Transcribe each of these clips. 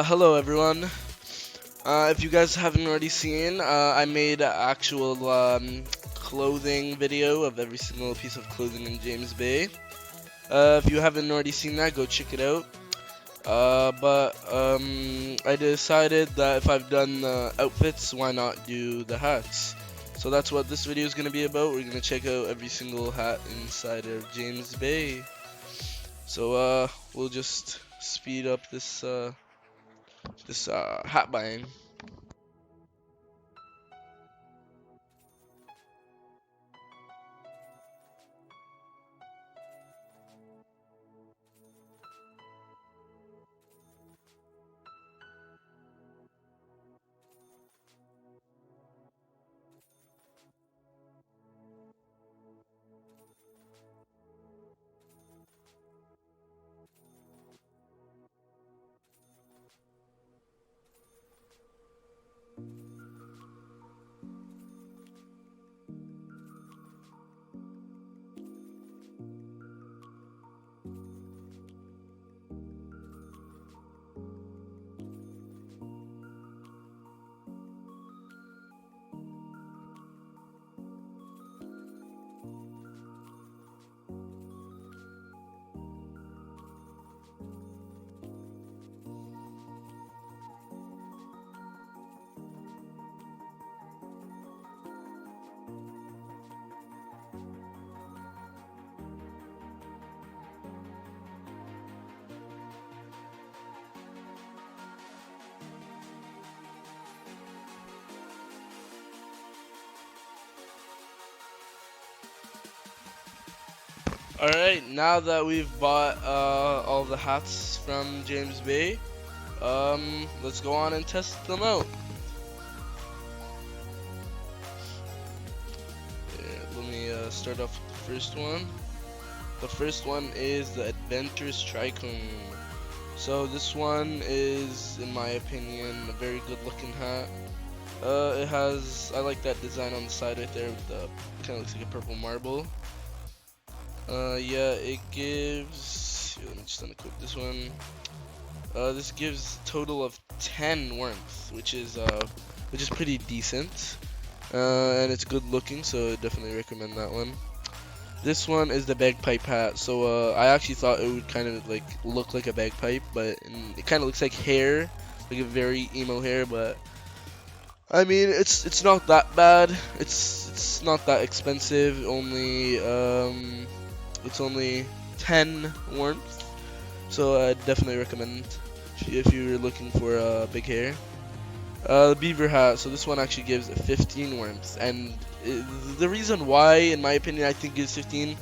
Hello everyone. If you guys haven't already seen, I made an actual clothing video of every single piece of clothing in James Bay. If you haven't already seen that, go check it out. But I decided that if I've done the outfits, why not do the hats? So that's what this video is going to be about. We're going to check out every single hat inside of James Bay. So we'll just speed up this hat buying. Alright, now that we've bought all the hats from James Bay, let's go on and test them out. Let me start off with the first one. The first one is the Adventurous Tricone. So this one is, in my opinion, a very good looking hat. I like that design on the side right there with the, kind of looks like a purple marble. Yeah, it gives, let me just unequip this one. This gives a total of 10 warmth, which is pretty decent. And it's good looking, so I definitely recommend that one. This one is the bagpipe hat. So I actually thought it would kind of like look like a bagpipe, but it kind of looks like hair, like a very emo hair. But I mean, it's not that bad. It's not that expensive. It's only 10 warmth, so I definitely recommend if you're looking for big hair. The beaver hat, so this one actually gives 15 warmth, and the reason why, in my opinion, I think gives 15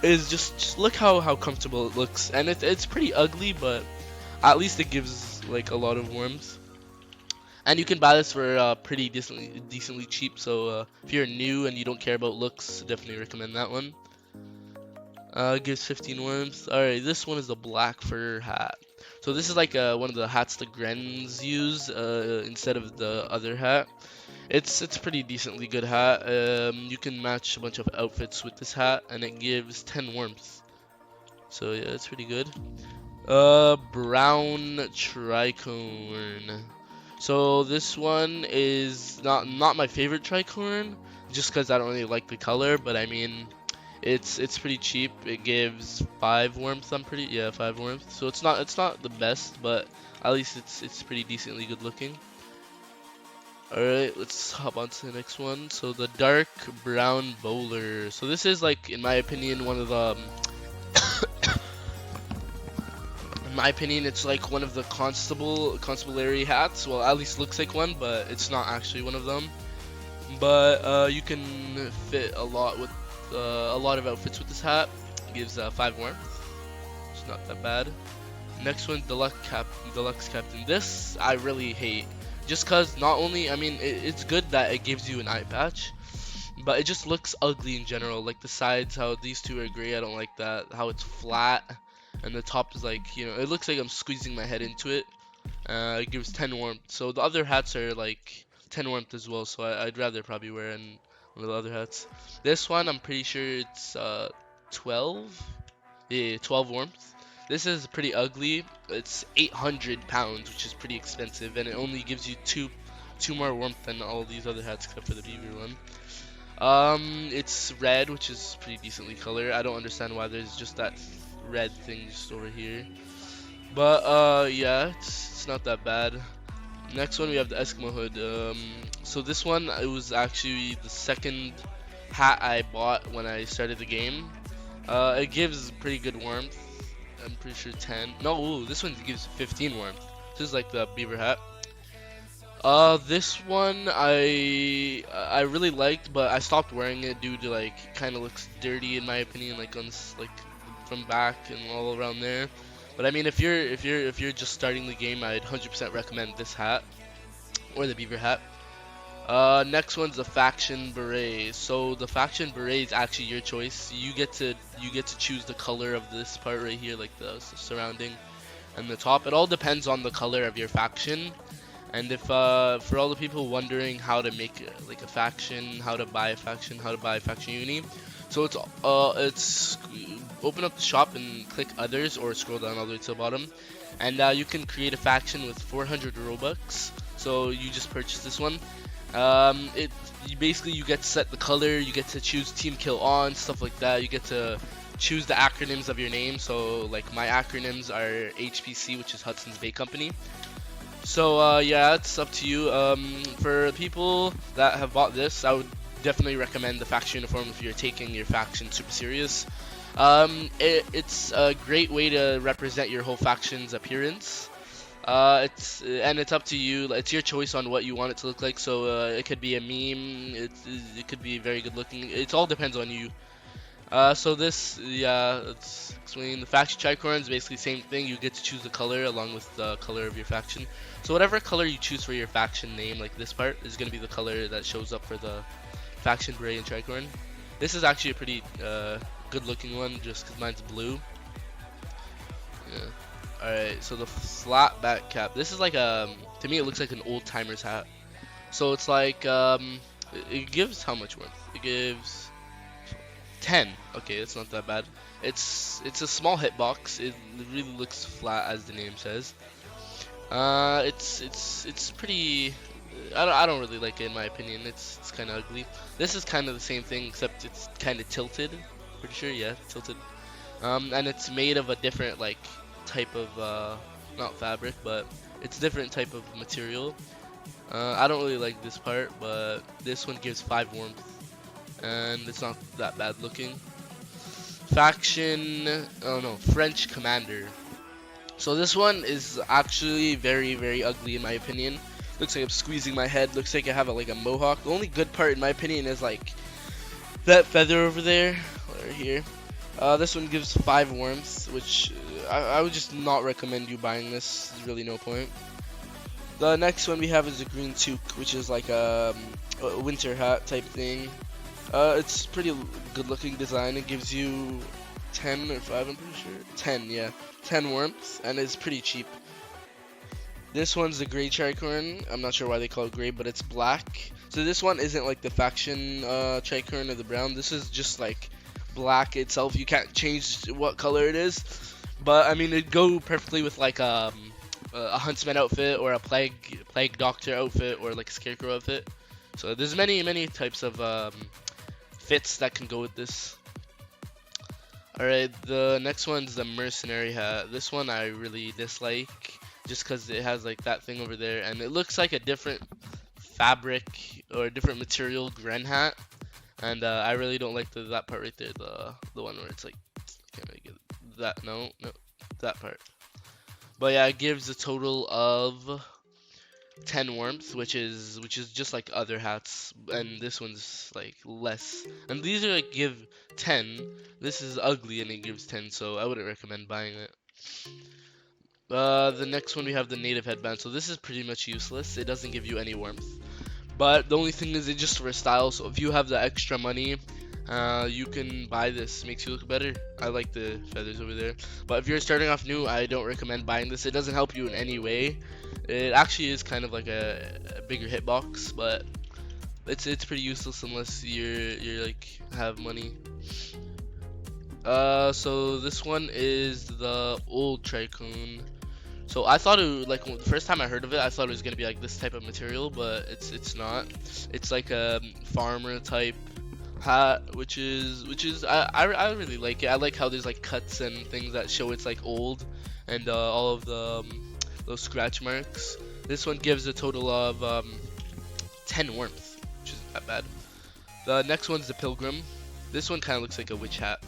is just look how comfortable it looks, and it's pretty ugly, but at least it gives like a lot of warmth. And you can buy this for pretty decently cheap, so if you're new and you don't care about looks, definitely recommend that one. Gives 15 warmth. Alright, this one is the black fur hat. So this is like one of the hats the Grens use instead of the other hat. It's pretty decently good hat. You can match a bunch of outfits with this hat, and it gives 10 warmth. So yeah, it's pretty good. Brown tricorn. So this one is not my favorite tricorn, just because I don't really like the color. But I mean, it's pretty cheap. It gives 5 warmth. 5 warmth. So it's not the best, but at least it's pretty decently good looking. Alright, let's hop on to the next one. So the dark brown bowler. So this is like, in my opinion, one of the in my opinion, it's like one of the constabulary hats. Well, at least looks like one, but it's not actually one of them. But you can fit a lot of outfits with this hat. It gives 5 warmth. It's not that bad. Next one, deluxe captain. This I really hate, just cause not only, I mean, it's good that it gives you an eye patch, but it just looks ugly in general. Like the sides, how these two are gray, I don't like that. How it's flat, and the top is like, it looks like I'm squeezing my head into it. It gives 10 warmth. So the other hats are like 10 warmth as well. So I'd rather probably wear one of the other hats. This one, I'm pretty sure it's 12. Yeah, 12 warmth. This is pretty ugly. It's 800 pounds, which is pretty expensive, and it only gives you two more warmth than all these other hats except for the beaver one. It's red, which is pretty decently colored. I don't understand why there's just that red thing just over here. But yeah, it's not that bad. Next one we have the Eskimo hood. So this one, it was actually the second hat I bought when I started the game. It gives pretty good warmth. I'm pretty sure 10. No, ooh, this one gives 15 warmth. This is like the beaver hat. This one I really liked, but I stopped wearing it due to like kind of looks dirty in my opinion, like on like from back and all around there. But I mean, if you're just starting the game, I'd 100% recommend this hat or the beaver hat. Next one's the faction beret. So the faction beret is actually your choice. You get to choose the color of this part right here, like the surrounding and the top. It all depends on the color of your faction. And if for all the people wondering how to make like a faction, how to buy a faction, how to buy a faction uni, so it's open up the shop and click others or scroll down all the way to the bottom, and you can create a faction with 400 Robux. So you just purchase this one. You get to set the color, you get to choose team kill on, stuff like that. You get to choose the acronyms of your name. So like my acronyms are HPC, which is Hudson's Bay Company. So yeah, it's up to you. For people that have bought this, I would definitely recommend the faction uniform if you're taking your faction super serious. It's a great way to represent your whole faction's appearance. It's up to you. It's your choice on what you want it to look like. So it could be a meme. It could be very good looking. It all depends on you. So this, yeah, let's explain. The faction tricorn is basically the same thing. You get to choose the color along with the color of your faction. So whatever color you choose for your faction name, like this part, is going to be the color that shows up for the faction beret and tricorn. This is actually a pretty good looking one, just because mine's blue. Yeah. Alright, so the flat back cap. This is like to me it looks like an old timer's hat. So it's like it gives how much warmth? It gives 10. Okay, that's not that bad. It's a small hitbox. It really looks flat, as the name says. It's pretty. I don't really like it in my opinion. It's kind of ugly. This is kind of the same thing except it's kind of tilted. Pretty sure, yeah, tilted. And it's made of a different like type of not fabric, but it's different type of material. I don't really like this part, but this one gives 5 warmth. And it's not that bad looking. Faction, oh no, French Commander. So this one is actually very, very ugly in my opinion. Looks like I'm squeezing my head. Looks like I have like a mohawk. The only good part in my opinion is like that feather over there, right here. This one gives 5 warmth, which I would just not recommend you buying this. There's really no point. The next one we have is a green toque, which is like a winter hat type thing. It's pretty good looking design. It gives you 10 or 5, I'm pretty sure. 10, yeah. 10 warmth, and it's pretty cheap. This one's the gray tricorn. I'm not sure why they call it gray, but it's black. So this one isn't like the faction tricorn or the brown. This is just like black itself. You can't change what color it is. But I mean, it'd go perfectly with like a huntsman outfit or a plague doctor outfit or like a scarecrow outfit. So there's many types of fits that can go with this. Alright, the next one's the mercenary hat. This one I really dislike just because it has like that thing over there and it looks like a different fabric or a different material Gren hat, and I really don't like that part right there, the one where it's like, can't really get that, no, that part. But yeah, it gives a total of 10 warmth, which is just like other hats, and this one's like less. And these are like give 10. This is ugly and it gives 10, so I wouldn't recommend buying it. The next one we have the native headband. So this is pretty much useless. It doesn't give you any warmth. But the only thing is it's just for style. So if you have the extra money, you can buy this. Makes you look better. I like the feathers over there. But if you're starting off new, I don't recommend buying this. It doesn't help you in any way. It actually is kind of like a bigger hitbox, but it's pretty useless unless you're like have money. So this one is the old Tricoon. So I thought like the first time I heard of it, I thought it was gonna be like this type of material, but it's not. It's like a farmer type hat, which is I really like it. I like how there's like cuts and things that show it's like old, and all of the those scratch marks. This one gives a total of 10 warmth, which isn't that bad. The next one's the Pilgrim. This one kind of looks like a witch hat.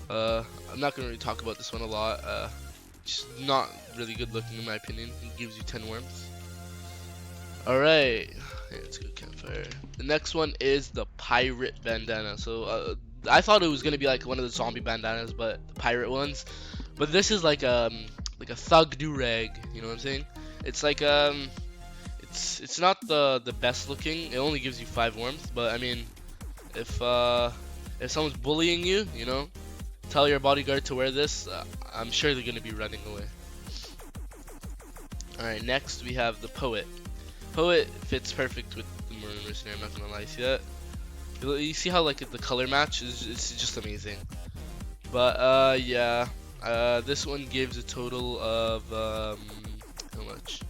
I'm not gonna really talk about this one a lot. Just not really good looking in my opinion. It gives you 10 warmth. Alright, let's go campfire. The next one is the pirate bandana. So I thought it was gonna be like one of the zombie bandanas, but the pirate ones. But this is like a thug do rag. You know what I'm saying? It's like it's not the best looking. It only gives you 5 warmth, but I mean, if someone's bullying you, you know, tell your bodyguard to wear this. I'm sure they're gonna be running away. Alright, next we have the Poet. Poet fits perfect with the Maroon Mercenary, I'm not gonna lie. See that? You see how like the color match is it's just amazing. But yeah, this one gives a total of how much?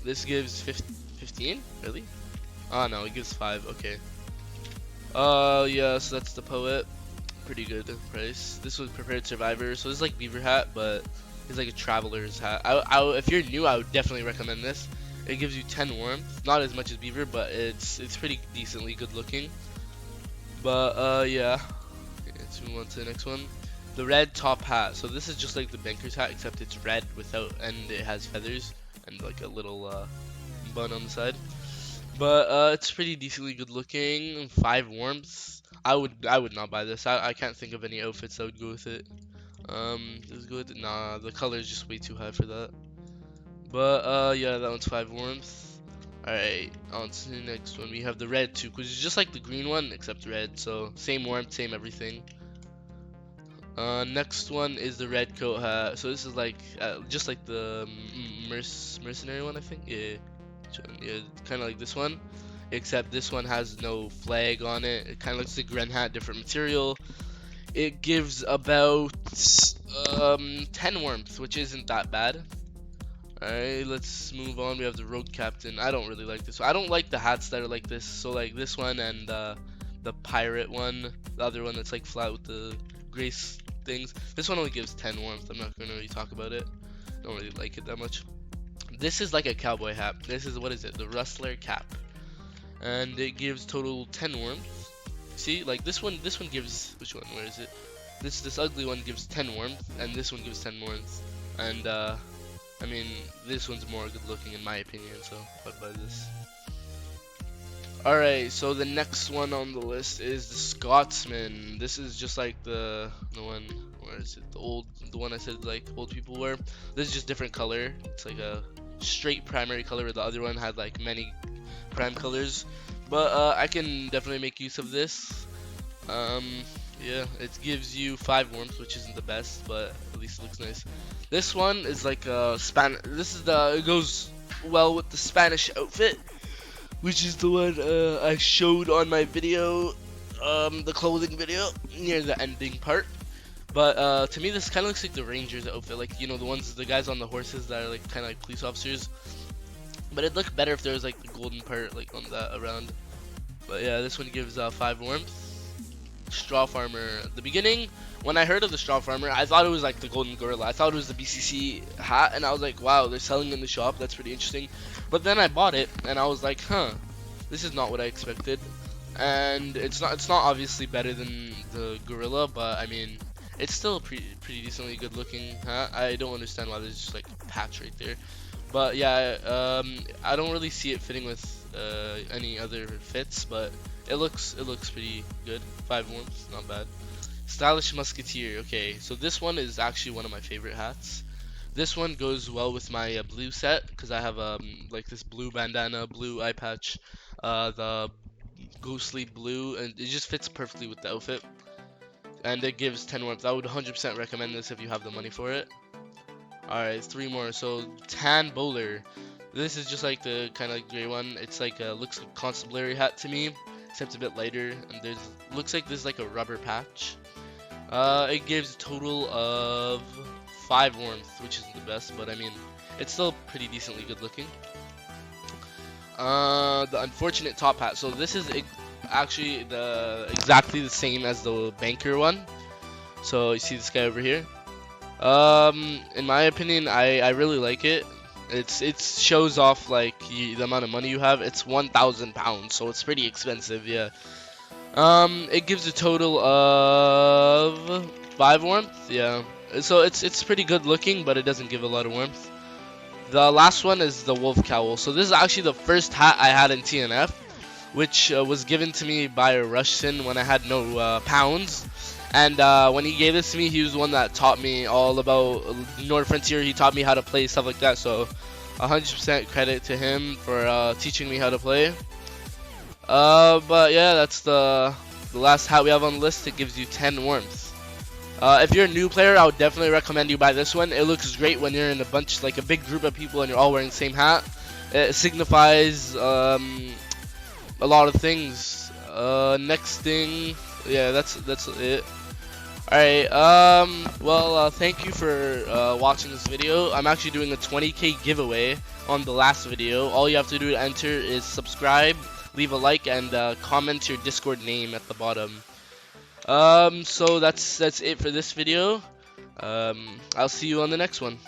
This gives 15? Really? Oh no, it gives 5. Okay. Yeah, so that's the Poet. Pretty good price. This was Prepared Survivor, so it's like beaver hat, but it's like a traveler's hat. If you're new, I would definitely recommend this. It gives you 10 warmth, not as much as beaver, but it's pretty decently good looking. But yeah, let's move on to the next one. The red top hat. So this is just like the banker's hat, except it's red without, and it has feathers and like a little bun on the side. But it's pretty decently good looking. 5 warmths. I would not buy this. I can't think of any outfits that would go with it. Is good. Nah, the color is just way too high for that. But yeah, that one's 5 warmth. Alright, on to the next one. We have the red too, which is just like the green one except red. So same warmth, same everything. Next one is the red coat hat. So this is like just like the mercenary one, I think. Yeah, yeah, kind of like this one, except this one has no flag on it. It kind of looks like Gren hat, different material. It gives about 10 warmth, which isn't that bad. Alright, let's move on. We have the Road Captain. I don't really like this. I don't like the hats that are like this. So like this one and the pirate one, the other one that's like flat with the grace things. This one only gives 10 warmth. I'm not gonna really talk about it. Don't really like it that much. This is like a cowboy hat. This is, what is it? The Rustler cap, and it gives total 10 warmth. See, like this one gives, which one? Where is it? This ugly one gives 10 warmth, and this one gives 10 warmth. And I mean, this one's more good looking in my opinion, so I'd buy this. Alright, so the next one on the list is the Scotsman. This is just like the one, where is it? The one I said like old people wear. This is just different color. It's like a straight primary color, where the other one had like many prime colors. But I can definitely make use of this. Yeah, it gives you 5 warmth, which isn't the best, but at least it looks nice. This one is like a it goes well with the Spanish outfit, which is the one I showed on my video, the clothing video, near the ending part. But to me, this kind of looks like the Rangers outfit, like, you know, the guys on the horses that are like kind of like police officers. But it'd look better if there was like the golden part like on that around. But yeah, this one gives 5 warmth. Straw Farmer. At the beginning, when I heard of the Straw Farmer, I thought it was like the Golden Gorilla. I thought it was the BCC hat, and I was like, wow, they're selling in the shop. That's pretty interesting. But then I bought it, and I was like, huh, this is not what I expected. And it's not obviously better than the Gorilla, but I mean, it's still pretty decently good looking hat. I don't understand why there's just like a patch right there. But yeah, I don't really see it fitting with any other fits, but it looks pretty good. 5 warmth, not bad. Stylish Musketeer. Okay, so this one is actually one of my favorite hats. This one goes well with my blue set, because I have like this blue bandana, blue eye patch, the ghostly blue, and it just fits perfectly with the outfit. And it gives 10 warmth. I would 100% recommend this if you have the money for it. Alright, 3 more. So Tan Bowler. This is just like the kind of like gray one. It's like looks like constabulary hat to me. except a bit lighter. And there's looks like there's like a rubber patch. It gives a total of 5 warmth, which isn't the best, but I mean, it's still pretty decently good looking. The unfortunate top hat. So this is actually exactly the same as the banker one. So you see this guy over here. In my opinion, I really like it. It shows off like the amount of money you have. It's 1,000 pounds, so it's pretty expensive. Yeah. It gives a total of 5 warmth. Yeah. So it's pretty good looking, but it doesn't give a lot of warmth. The last one is the wolf cowl. So this is actually the first hat I had in TNF, which was given to me by a Russian when I had no pounds. And when he gave this to me, he was the one that taught me all about North Frontier. He taught me how to play, stuff like that. So 100% credit to him for teaching me how to play. But yeah, that's the last hat we have on the list. It gives you 10 warmth. If you're a new player, I would definitely recommend you buy this one. It looks great when you're in a bunch, like a big group of people, and you're all wearing the same hat. It signifies a lot of things. Next thing, yeah, that's it. Alright, well, thank you for watching this video. I'm actually doing a 20k giveaway on the last video. All you have to do to enter is subscribe, leave a like, and comment your Discord name at the bottom. So that's it for this video. I'll see you on the next one.